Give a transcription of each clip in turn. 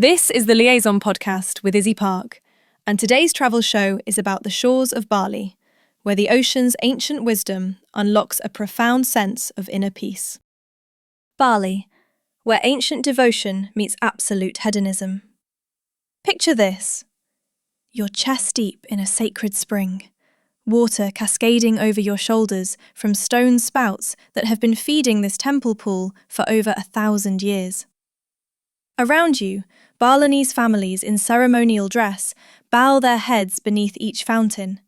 This is the Liaison podcast with Izzy Park, and today's travel show is about the shores of Bali, where the ocean's ancient wisdom unlocks a profound sense of inner peace. Bali, where ancient devotion meets absolute hedonism. Picture this. You're chest deep in a sacred spring, water cascading over your shoulders from stone spouts that have been feeding this temple pool for over 1,000 years. Around you, Balinese families in ceremonial dress bow their heads beneath each fountain,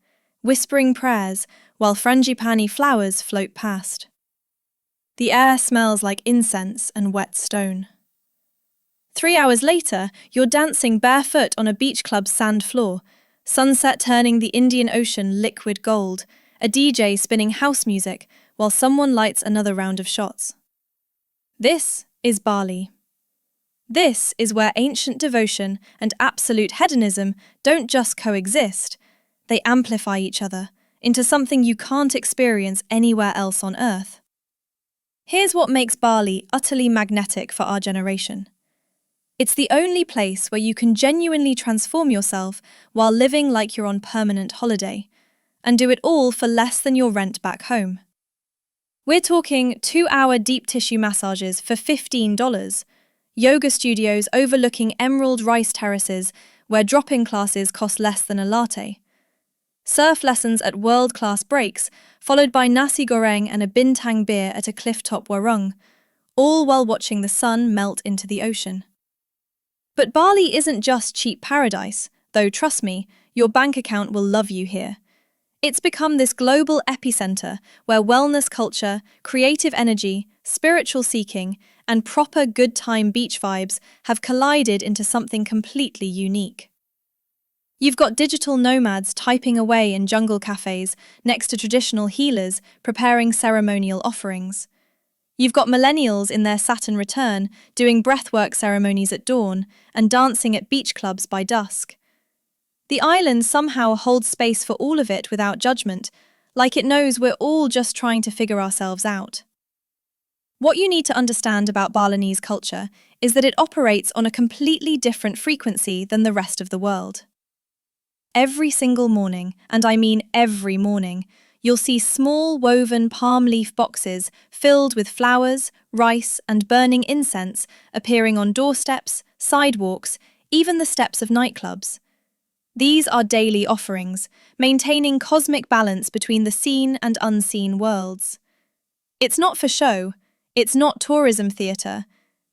whispering prayers while frangipani flowers float past. The air smells like incense and wet stone. 3 hours later, you're dancing barefoot on a beach club's sand floor, sunset turning the Indian Ocean liquid gold, a DJ spinning house music while someone lights another round of shots. This is Bali. This is where ancient devotion and absolute hedonism don't just coexist, they amplify each other into something you can't experience anywhere else on Earth. Here's what makes Bali utterly magnetic for our generation. It's the only place where you can genuinely transform yourself while living like you're on permanent holiday, and do it all for less than your rent back home. We're talking 2-hour deep tissue massages for $15, yoga studios overlooking emerald rice terraces where drop-in classes cost less than a latte, surf lessons at world-class breaks, followed by nasi goreng and a bintang beer at a cliff-top warung, all while watching the sun melt into the ocean. But Bali isn't just cheap paradise, though trust me, your bank account will love you here. It's become this global epicenter where wellness culture, creative energy, spiritual seeking, and proper good time beach vibes have collided into something completely unique. You've got digital nomads typing away in jungle cafes next to traditional healers preparing ceremonial offerings. You've got millennials in their Saturn return doing breathwork ceremonies at dawn and dancing at beach clubs by dusk. The island somehow holds space for all of it without judgment, like it knows we're all just trying to figure ourselves out. What you need to understand about Balinese culture is that it operates on a completely different frequency than the rest of the world. Every single morning, and I mean every morning, you'll see small woven palm leaf boxes filled with flowers, rice, and burning incense appearing on doorsteps, sidewalks, even the steps of nightclubs. These are daily offerings, maintaining cosmic balance between the seen and unseen worlds. It's not for show. It's not tourism theatre.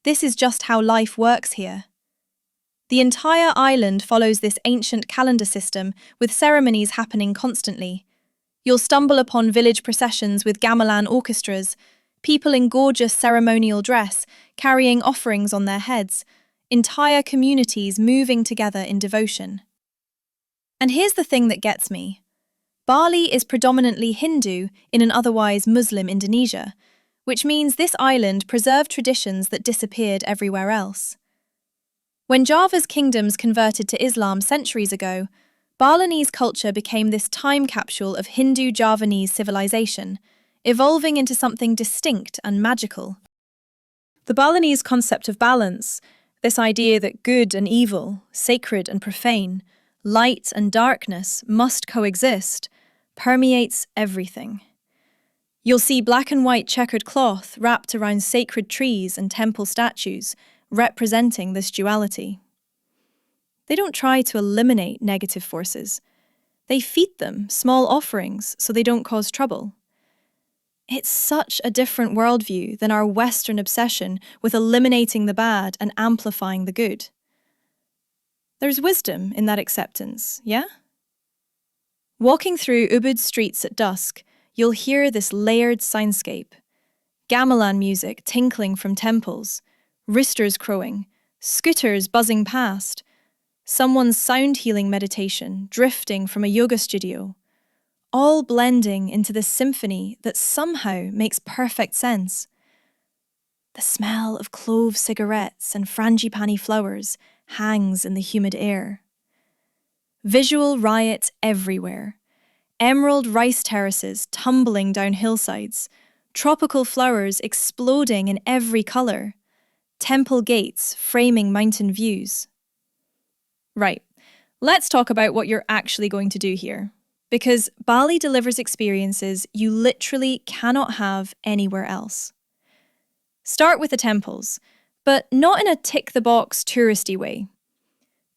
This is just how life works here. The entire island follows this ancient calendar system with ceremonies happening constantly. You'll stumble upon village processions with gamelan orchestras, people in gorgeous ceremonial dress carrying offerings on their heads, entire communities moving together in devotion. And here's the thing that gets me. Bali is predominantly Hindu in an otherwise Muslim Indonesia, which means this island preserved traditions that disappeared everywhere else. When Java's kingdoms converted to Islam centuries ago, Balinese culture became this time capsule of Hindu-Javanese civilization, evolving into something distinct and magical. The Balinese concept of balance, this idea that good and evil, sacred and profane, light and darkness must coexist, permeates everything. You'll see black and white checkered cloth wrapped around sacred trees and temple statues, representing this duality. They don't try to eliminate negative forces. They feed them small offerings so they don't cause trouble. It's such a different worldview than our Western obsession with eliminating the bad and amplifying the good. There's wisdom in that acceptance, yeah? Walking through Ubud streets at dusk, you'll hear this layered soundscape. Gamelan music tinkling from temples, roosters crowing, scooters buzzing past, someone's sound healing meditation drifting from a yoga studio, all blending into this symphony that somehow makes perfect sense. The smell of clove cigarettes and frangipani flowers hangs in the humid air. Visual riot everywhere. Emerald rice terraces tumbling down hillsides, tropical flowers exploding in every colour, temple gates framing mountain views. Right, let's talk about what you're actually going to do here. Because Bali delivers experiences you literally cannot have anywhere else. Start with the temples, but not in a tick-the-box touristy way.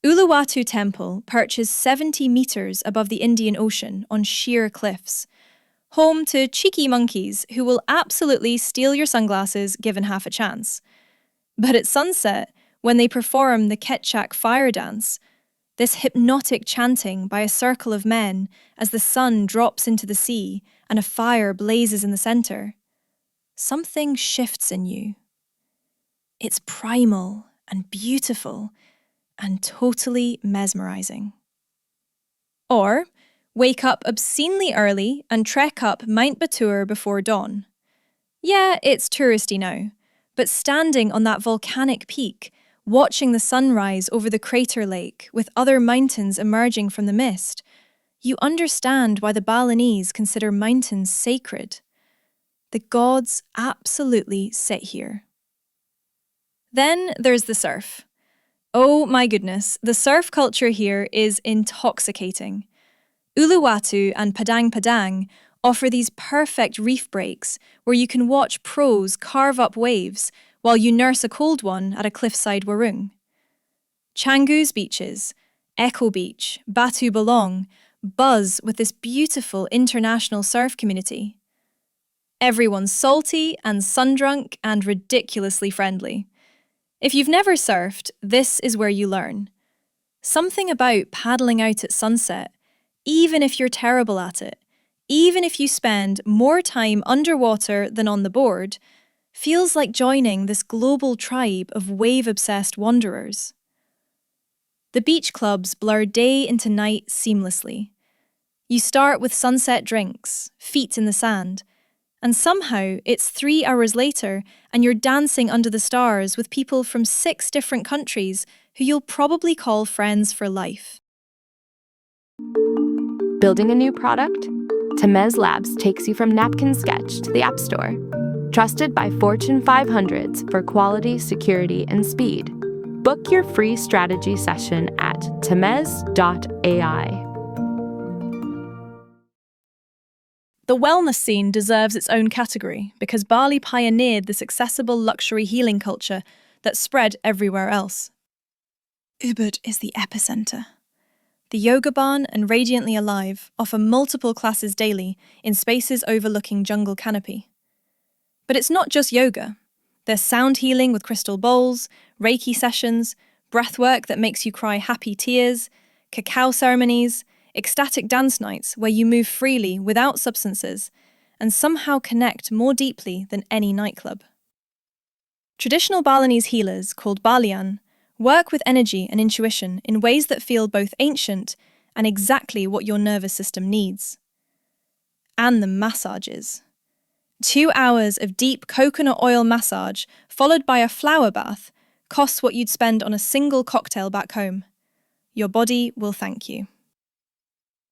Uluwatu Temple perches 70 metres above the Indian Ocean on sheer cliffs, home to cheeky monkeys who will absolutely steal your sunglasses given half a chance. But at sunset, when they perform the Kecak fire dance, this hypnotic chanting by a circle of men as the sun drops into the sea and a fire blazes in the centre, something shifts in you. It's primal and beautiful and totally mesmerising. Or wake up obscenely early and trek up Mount Batur before dawn. Yeah, it's touristy now, but standing on that volcanic peak, watching the sunrise over the crater lake with other mountains emerging from the mist, you understand why the Balinese consider mountains sacred. The gods absolutely sit here. Then there's the surf. Oh my goodness, the surf culture here is intoxicating. Uluwatu and Padang Padang offer these perfect reef breaks where you can watch pros carve up waves while you nurse a cold one at a cliffside warung. Canggu's beaches, Echo Beach, Batu Belong, buzz with this beautiful international surf community. Everyone's salty and sun-drunk and ridiculously friendly. If you've never surfed, this is where you learn. Something about paddling out at sunset, even if you're terrible at it, even if you spend more time underwater than on the board, feels like joining this global tribe of wave-obsessed wanderers. The beach clubs blur day into night seamlessly. You start with sunset drinks, feet in the sand, and somehow it's 3 hours later and you're dancing under the stars with people from 6 different countries who you'll probably call friends for life. Building a new product? Temez Labs takes you from napkin sketch to the App Store. Trusted by Fortune 500s for quality, security, and speed. Book your free strategy session at temez.ai. The wellness scene deserves its own category because Bali pioneered this accessible luxury healing culture that spread everywhere else. Ubud is the epicenter. The Yoga Barn and Radiantly Alive offer multiple classes daily in spaces overlooking jungle canopy. But it's not just yoga. There's sound healing with crystal bowls, Reiki sessions, breathwork that makes you cry happy tears, cacao ceremonies, ecstatic dance nights where you move freely without substances and somehow connect more deeply than any nightclub. Traditional Balinese healers, called Balian, work with energy and intuition in ways that feel both ancient and exactly what your nervous system needs. And the massages. 2 hours of deep coconut oil massage, followed by a flower bath, costs what you'd spend on a single cocktail back home. Your body will thank you.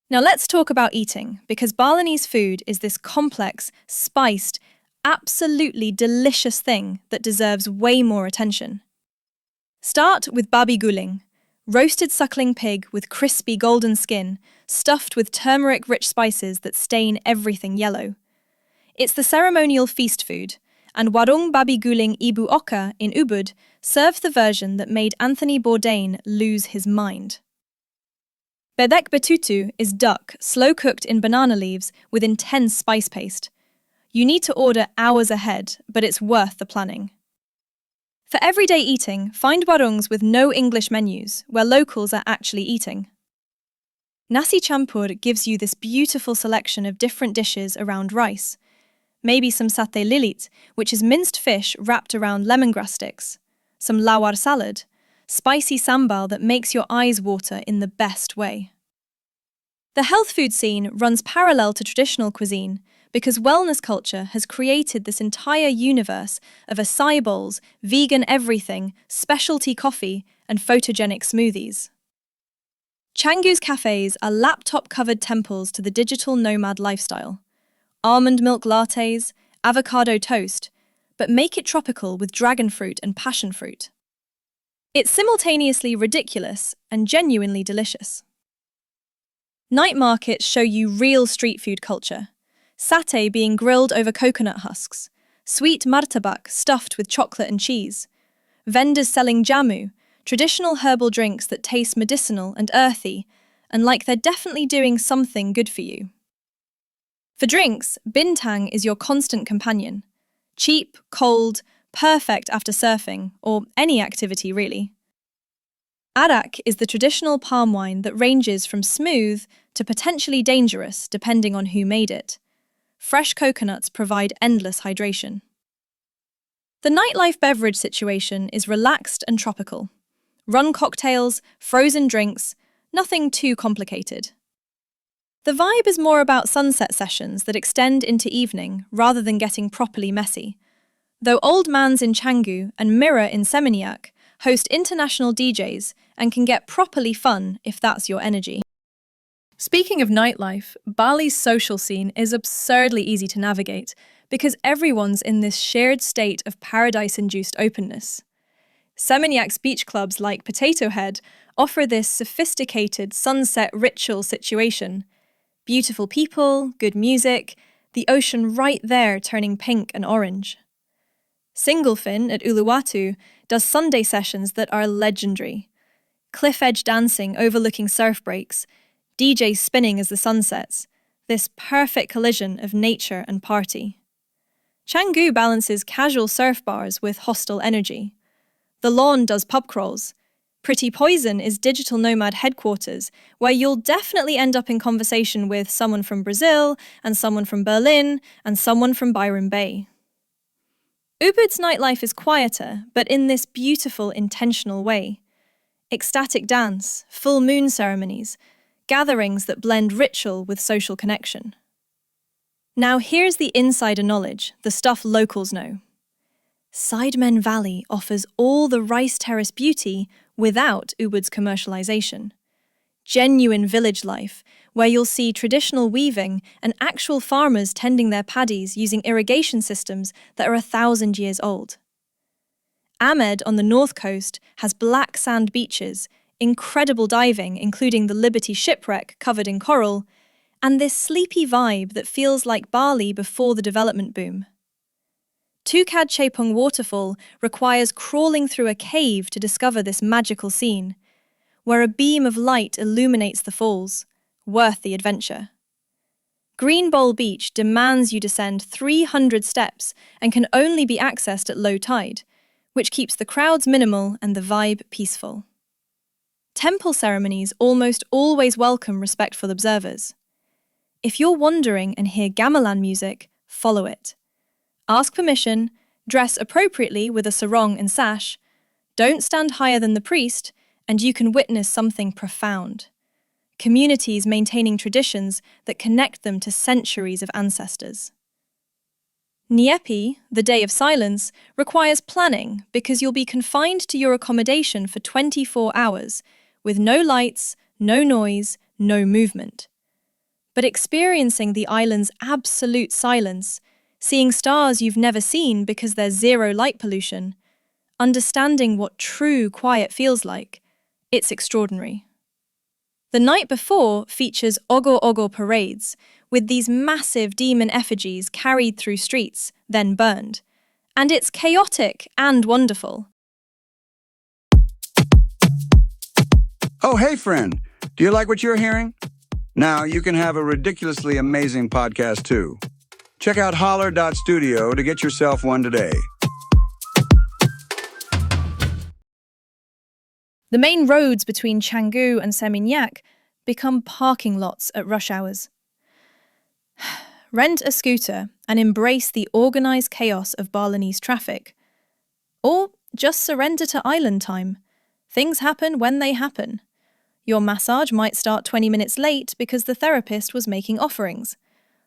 Now let's talk about eating, because Balinese food is this complex, spiced, absolutely delicious thing that deserves way more attention. Start with babi guling, roasted suckling pig with crispy golden skin, stuffed with turmeric-rich spices that stain everything yellow. It's the ceremonial feast food, and warung babi guling Ibu Oka in Ubud served the version that made Anthony Bourdain lose his mind. Bebek betutu is duck slow-cooked in banana leaves with intense spice paste. You need to order hours ahead, but it's worth the planning. For everyday eating, find warungs with no English menus, where locals are actually eating. Nasi campur gives you this beautiful selection of different dishes around rice. Maybe some satay lilit, which is minced fish wrapped around lemongrass sticks, some lawar salad, spicy sambal that makes your eyes water in the best way. The health food scene runs parallel to traditional cuisine because wellness culture has created this entire universe of acai bowls, vegan everything, specialty coffee, and photogenic smoothies. Canggu's cafes are laptop-covered temples to the digital nomad lifestyle. Almond milk lattes, avocado toast, but make it tropical with dragon fruit and passion fruit. It's simultaneously ridiculous and genuinely delicious. Night markets show you real street food culture. Satay being grilled over coconut husks, sweet martabak stuffed with chocolate and cheese, vendors selling jamu, traditional herbal drinks that taste medicinal and earthy, and like they're definitely doing something good for you. For drinks, bintang is your constant companion. Cheap, cold, perfect after surfing, or any activity really. Arak is the traditional palm wine that ranges from smooth to potentially dangerous depending on who made it. Fresh coconuts provide endless hydration. The nightlife beverage situation is relaxed and tropical. Rum cocktails, frozen drinks, nothing too complicated. The vibe is more about sunset sessions that extend into evening rather than getting properly messy, though Old Man's in Canggu and Mirror in Seminyak host international DJs and can get properly fun if that's your energy. Speaking of nightlife, Bali's social scene is absurdly easy to navigate because everyone's in this shared state of paradise-induced openness. Seminyak's beach clubs like Potato Head offer this sophisticated sunset ritual situation. Beautiful people, good music, the ocean right there turning pink and orange. Singlefin at Uluwatu does Sunday sessions that are legendary. Cliff edge dancing overlooking surf breaks, DJs spinning as the sun sets, this perfect collision of nature and party. Canggu balances casual surf bars with hostel energy. The Lawn does pub crawls. Pretty Poison is digital nomad headquarters, where you'll definitely end up in conversation with someone from Brazil, and someone from Berlin, and someone from Byron Bay. Ubud's nightlife is quieter, but in this beautiful, intentional way. Ecstatic dance, full moon ceremonies, gatherings that blend ritual with social connection. Now here's the insider knowledge, the stuff locals know. Sidemen Valley offers all the rice terrace beauty without Ubud's commercialization. Genuine village life, where you'll see traditional weaving and actual farmers tending their paddies using irrigation systems that are 1,000 years old. Amed on the north coast has black sand beaches, incredible diving including the Liberty shipwreck covered in coral, and this sleepy vibe that feels like Bali before the development boom. Tukad Chepung waterfall requires crawling through a cave to discover this magical scene, where a beam of light illuminates the falls, worth the adventure. Green Bowl Beach demands you descend 300 steps and can only be accessed at low tide, which keeps the crowds minimal and the vibe peaceful. Temple ceremonies almost always welcome respectful observers. If you're wandering and hear gamelan music, follow it. Ask permission, dress appropriately with a sarong and sash, don't stand higher than the priest, and you can witness something profound. Communities maintaining traditions that connect them to centuries of ancestors. Nyepi, the Day of Silence, requires planning because you'll be confined to your accommodation for 24 hours, with no lights, no noise, no movement. But experiencing the island's absolute silence, seeing stars you've never seen because there's zero light pollution, understanding what true quiet feels like, it's extraordinary. The night before features Ogo Ogo parades, with these massive demon effigies carried through streets, then burned. And it's chaotic and wonderful. Oh, hey friend, do you like what you're hearing? Now you can have a ridiculously amazing podcast too. Check out holler.studio to get yourself one today. The main roads between Canggu and Seminyak become parking lots at rush hours. Rent a scooter and embrace the organised chaos of Balinese traffic. Or just surrender to island time. Things happen when they happen. Your massage might start 20 minutes late because the therapist was making offerings.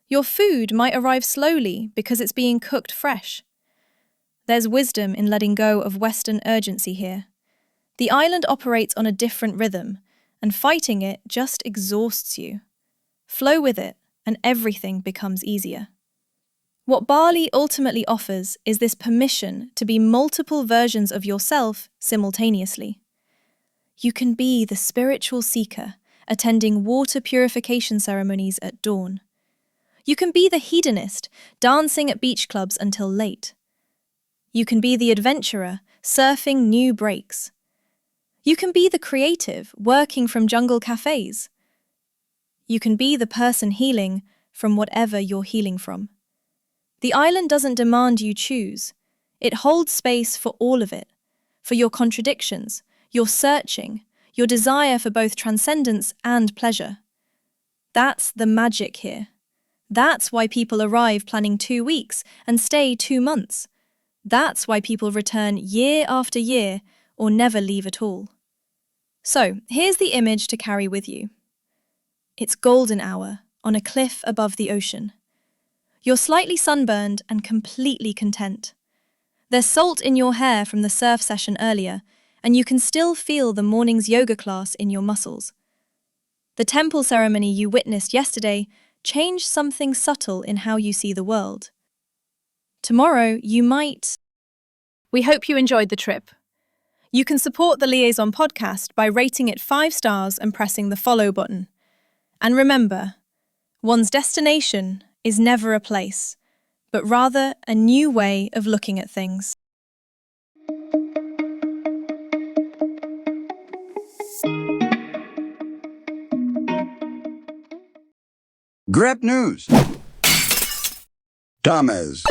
Your food might arrive slowly because it's being cooked fresh. There's wisdom in letting go of Western urgency here. The island operates on a different rhythm, and fighting it just exhausts you. Flow with it, and everything becomes easier. What Bali ultimately offers is this permission to be multiple versions of yourself simultaneously. You can be the spiritual seeker, attending water purification ceremonies at dawn. You can be the hedonist, dancing at beach clubs until late. You can be the adventurer, surfing new breaks. You can be the creative, working from jungle cafes. You can be the person healing from whatever you're healing from. The island doesn't demand you choose. It holds space for all of it, for your contradictions, your searching, your desire for both transcendence and pleasure. That's the magic here. That's why people arrive planning 2 weeks and stay 2 months. That's why people return year after year or never leave at all. So, here's the image to carry with you. It's golden hour on a cliff above the ocean. You're slightly sunburned and completely content. There's salt in your hair from the surf session earlier, and you can still feel the morning's yoga class in your muscles. The temple ceremony you witnessed yesterday changed something subtle in how you see the world. Tomorrow, you might... We hope you enjoyed the trip. You can support the Liaison podcast by rating it 5 stars and pressing the follow button. And remember, one's destination is never a place, but rather a new way of looking at things. Grep News. Tamez.